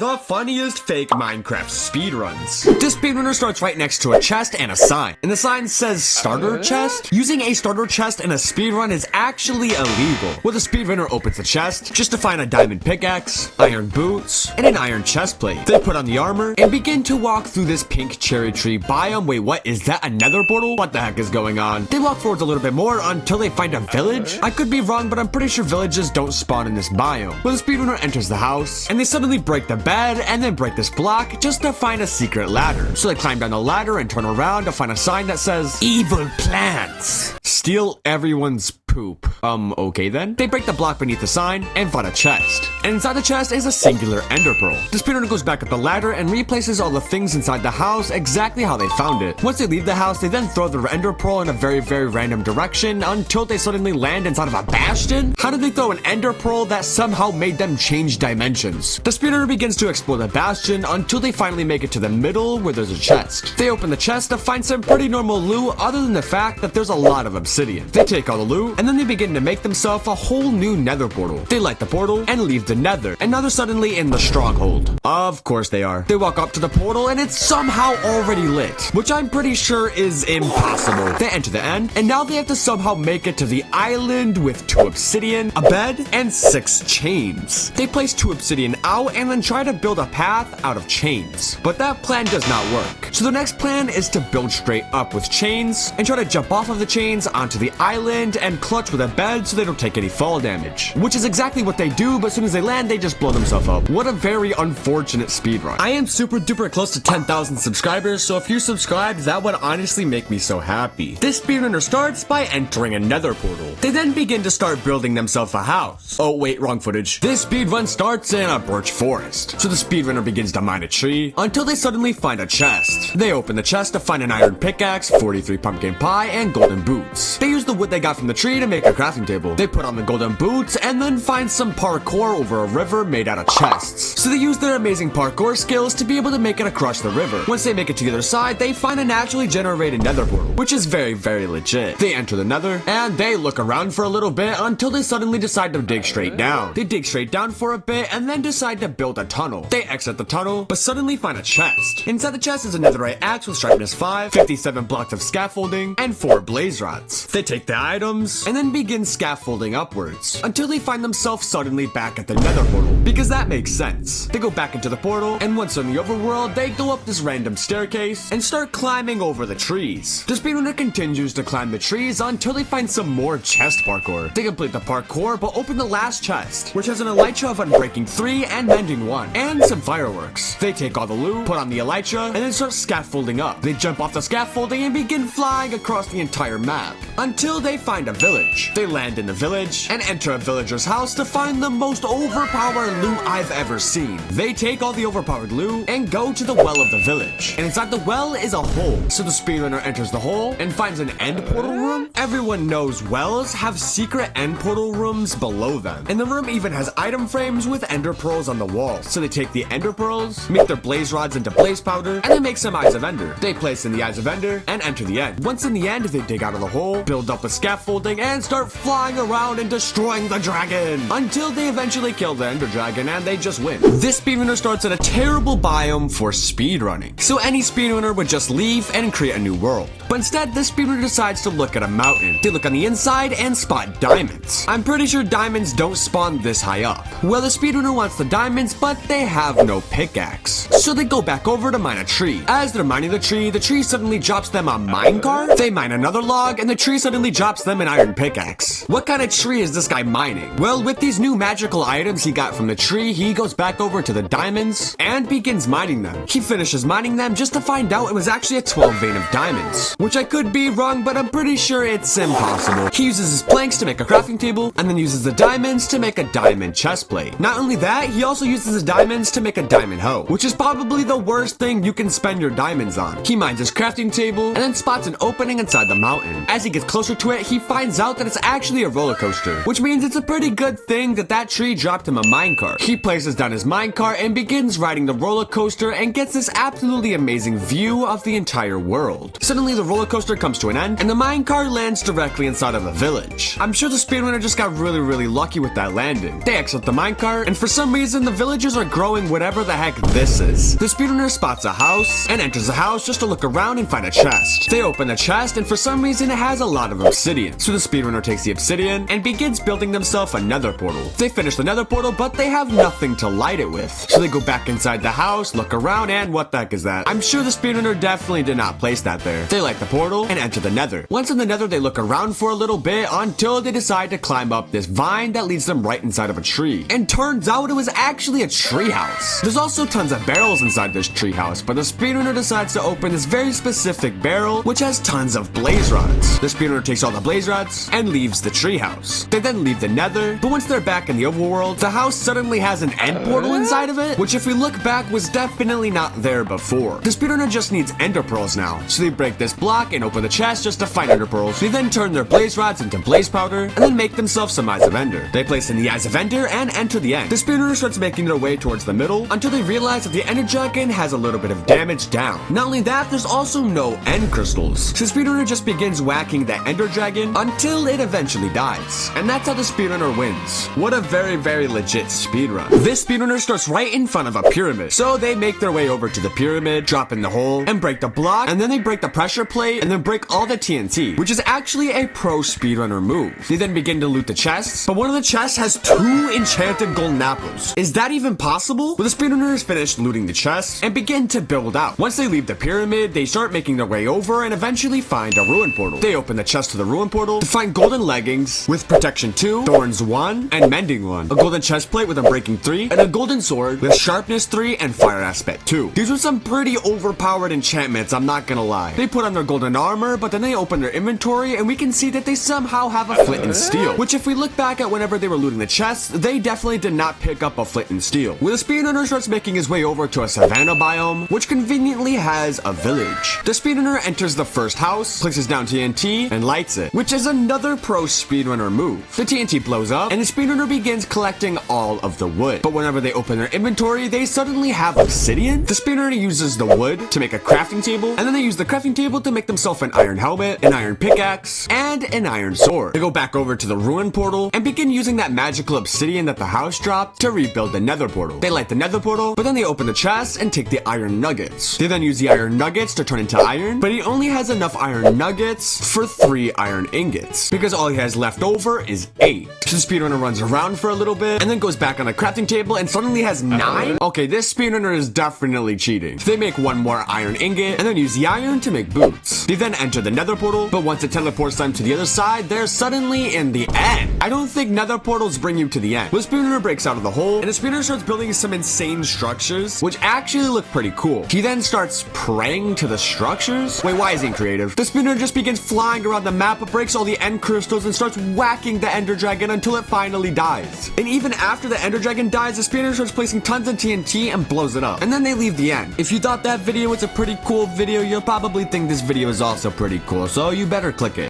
The funniest fake Minecraft speedruns. This speedrunner starts right next to a chest and a sign. And the sign says starter chest. Using a starter chest in a speedrun is actually illegal. Well, the speedrunner opens the chest just to find a diamond pickaxe, iron boots, and an iron chest plate. They put on the armor and begin to walk through this pink cherry tree biome. Wait, what? Is that a nether portal? What the heck is going on? They walk forwards a little bit more until they find a village. I could be wrong, but I'm pretty sure villages don't spawn in this biome. Well, the speedrunner enters the house and they suddenly break the bed and then break this block just to find a secret ladder. So they climb down the ladder and turn around to find a sign that says evil plants. Steal everyone's poop. Okay then. They break the block beneath the sign and find a chest. And inside the chest is a singular ender pearl. The speedrunner goes back up the ladder and replaces all the things inside the house exactly how they found it. Once they leave the house, they then throw the ender pearl in a very random direction until they suddenly land inside of a bastion. How did they throw an ender pearl that somehow made them change dimensions? The speedrunner begins to explore the bastion until they finally make it to the middle where there's a chest. They open the chest to find some pretty normal loot other than the fact that there's a lot of obsidian. They take all the loot and then they begin to make themselves a whole new nether portal. They light the portal and leave the nether, and now they're suddenly in the stronghold. Of course they are. They walk up to the portal and it's somehow already lit, which I'm pretty sure is impossible. They enter the end, and now they have to somehow make it to the island with 2 obsidian, a bed, and 6 chains. They place 2 obsidian out and then try to build a path out of chains, but that plan does not work. So the next plan is to build straight up with chains and try to jump off of the chains onto the island and clutch with a bed so they don't take any fall damage, which is exactly what they do, but as soon as they land, they just blow themselves up. What a very unfortunate speedrun. I am super duper close to 10,000 subscribers, so if you subscribed, that would honestly make me so happy. This speedrunner starts by entering a nether portal. They then begin to start building themselves a house. Oh wait, wrong footage. This speedrun starts in a birch forest. So the speedrunner begins to mine a tree until they suddenly find a chest. They open the chest to find an iron pickaxe, 43 pumpkin pie, and golden boots. They use the wood they got from the tree to make a crafting table. They put on the golden boots and then find some parkour over a river made out of chests. So they use their amazing parkour skills to be able to make it across the river. Once they make it to the other side, they find a naturally generated nether portal, which is very legit. They enter the nether and they look around for a little bit until they suddenly decide to dig straight down. They dig straight down for a bit and then decide to build a tunnel. They exit the tunnel, but suddenly find a chest. Inside the chest is a netherite axe with sharpness 5, 57 blocks of scaffolding, and 4 blaze rods. They take the items and then begin scaffolding upwards until they find themselves suddenly back at the nether portal, because that makes sense. They go back into the portal, and once in the overworld, they go up this random staircase and start climbing over the trees. The speedrunner continues to climb the trees until they find some more chest parkour. They complete the parkour, but open the last chest, which has an elytra of unbreaking 3 and mending 1, and some fireworks. They take all the loot, put on the elytra, and then start scaffolding up. They jump off the scaffolding and begin flying across the entire map until they find a village. They land in the village and enter a villager's house to find the most overpowered loot I've ever seen. They take all the overpowered loot and go to the well of the village. And inside the well is a hole. So the speedrunner enters the hole and finds an end portal room. Everyone knows wells have secret end portal rooms below them. And the room even has item frames with ender pearls on the wall. So they take the ender pearls, make their blaze rods into blaze powder, and then make some eyes of ender. They place in the eyes of ender and enter the end. Once in the end, they dig out of the hole, build up a scaffolding, and start flying around and destroying the dragon until they eventually kill the ender dragon and they just win. This speedrunner starts at a terrible biome for speedrunning. So any speedrunner would just leave and create a new world. But instead, this speedrunner decides to look at a mountain. They look on the inside and spot diamonds. I'm pretty sure diamonds don't spawn this high up. Well, the speedrunner wants the diamonds, but they have no pickaxe. So they go back over to mine a tree. As they're mining the tree suddenly drops them a minecart. They mine another log, and the tree suddenly drops them an iron pickaxe. What kind of tree is this guy mining? Well, with these new magical items he got from the tree, he goes back over to the diamonds and begins mining them. He finishes mining them just to find out it was actually a 12 vein of diamonds, which I could be wrong, but I'm pretty sure it's impossible. He uses his planks to make a crafting table and then uses the diamonds to make a diamond chest plate. Not only that, he also uses his diamonds to make a diamond hoe, which is probably the worst thing you can spend your diamonds on. He mines his crafting table and then spots an opening inside the mountain. As he gets closer to it, he finds out out that it's actually a roller coaster, which means it's a pretty good thing that that tree dropped him a minecart. He places down his minecart and begins riding the roller coaster and gets this absolutely amazing view of the entire world. Suddenly the roller coaster comes to an end and the minecart lands directly inside of a village. I'm sure the speedrunner just got really lucky with that landing. They exit the minecart and for some reason the villagers are growing whatever the heck this is. The speedrunner spots a house and enters the house just to look around and find a chest. They open the chest and for some reason it has a lot of obsidian. So the speedrunner takes the obsidian and begins building themselves a nether portal. They finish the nether portal but they have nothing to light it with. So they go back inside the house, look around, and what the heck is that? I'm sure the speedrunner definitely did not place that there. They light the portal and enter the nether. Once in the nether they look around for a little bit until they decide to climb up this vine that leads them right inside of a tree. And turns out it was actually a tree house. There's also tons of barrels inside this tree house, but the speedrunner decides to open this very specific barrel which has tons of blaze rods. The speedrunner takes all the blaze rods and leaves the tree house. They then leave the nether, but once they're back in the overworld, the house suddenly has an end portal inside of it, which if we look back was definitely not there before. The speedrunner just needs ender pearls now, so they break this block and open the chest just to find ender pearls. They then turn their blaze rods into blaze powder and then make themselves some eyes of ender. They place in the eyes of ender and enter the end. The speedrunner starts making their way towards the middle until they realize that the ender dragon has a little bit of damage down. Not only that, there's also no end crystals. So the speedrunner just begins whacking the ender dragon until it eventually dies. And that's how the speedrunner wins. What a very legit speedrun. This speedrunner starts right in front of a pyramid. So they make their way over to the pyramid, drop in the hole, and break the block, and then they break the pressure plate, and then break all the TNT, which is actually a pro speedrunner move. They then begin to loot the chests, but one of the chests has 2 enchanted golden apples. Is that even possible? Well, the speedrunners finish looting the chests and begin to build out. Once they leave the pyramid, they start making their way over and eventually find a ruin portal. They open the chest to the ruin portal to find golden leggings with protection 2, thorns 1, and mending 1, a golden chest plate with unbreaking 3, and a golden sword with sharpness 3 and fire aspect 2. These were some pretty overpowered enchantments, I'm not gonna lie. They put on their golden armor, but then they open their inventory and we can see that they somehow have a flint and steel, which if we look back at whenever they were looting the chests, they definitely did not pick up a flint and steel. When the speedrunner starts making his way over to a savanna biome, which conveniently has a village. The speedrunner enters the first house, places down TNT, and lights it, which is another pro speedrunner move. The TNT blows up, and the speedrunner begins collecting all of the wood. But whenever they open their inventory, they suddenly have obsidian. The speedrunner uses the wood to make a crafting table, and then they use the crafting table to make themselves an iron helmet, an iron pickaxe, and an iron sword. They go back over to the ruin portal and begin using that magical obsidian that the house dropped to rebuild the nether portal. They light the nether portal, but then they open the chest and take the iron nuggets. They then use the iron nuggets to turn into iron, but he only has enough iron nuggets for 3 iron ingots, because all he has left over is 8. So the speedrunner runs around for a little bit, and then goes back on the crafting table and suddenly has 9? Okay, this speedrunner is definitely cheating. They make 1 more iron ingot, and then use the iron to make boots. They then enter the nether portal, but once it teleports them to the other side, they're suddenly in the end. I don't think nether portals bring you to the end. The speedrunner breaks out of the hole, and the speedrunner starts building some insane structures, which actually look pretty cool. He then starts praying to the structures. Wait, why is he creative? The speedrunner just begins flying around the map, breaks all the end crystals, and starts whacking the ender dragon until it finally dies. And even after the ender dragon dies, the speedrunner starts placing tons of TNT and blows it up. And then they leave the end. If you thought that video was a pretty cool video, you'll probably think this video is also pretty cool, so you better click it.